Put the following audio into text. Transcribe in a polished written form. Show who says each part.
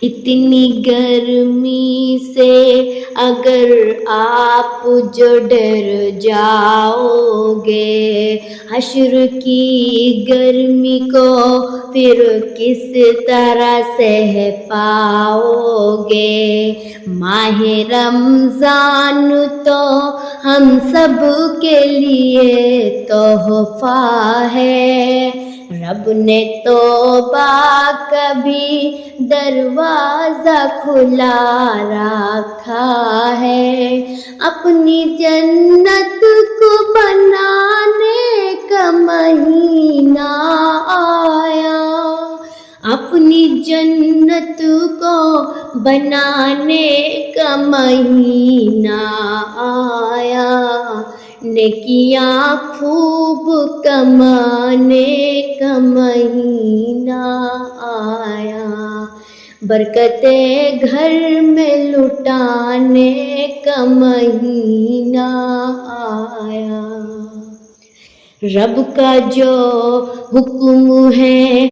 Speaker 1: اتنی گرمی سے اگر آپ جو ڈر جاؤ گے، حشر کی گرمی کو پھر کس طرح سہ پاؤ گے۔ ماہ رمضان تو ہم سب کے لیے تحفہ ہے، رب نے توبہ کبھی دروازہ کھلا رکھا ہے، اپنی جنت کو بنانے کا مہینہ آیا، اپنی جنت کو بنانے کا مہینہ آیا، نیکیاں خوب کمانے کا مہینہ آیا، برکتیں گھر میں لٹانے کا مہینہ آیا۔ رب کا جو حکم ہے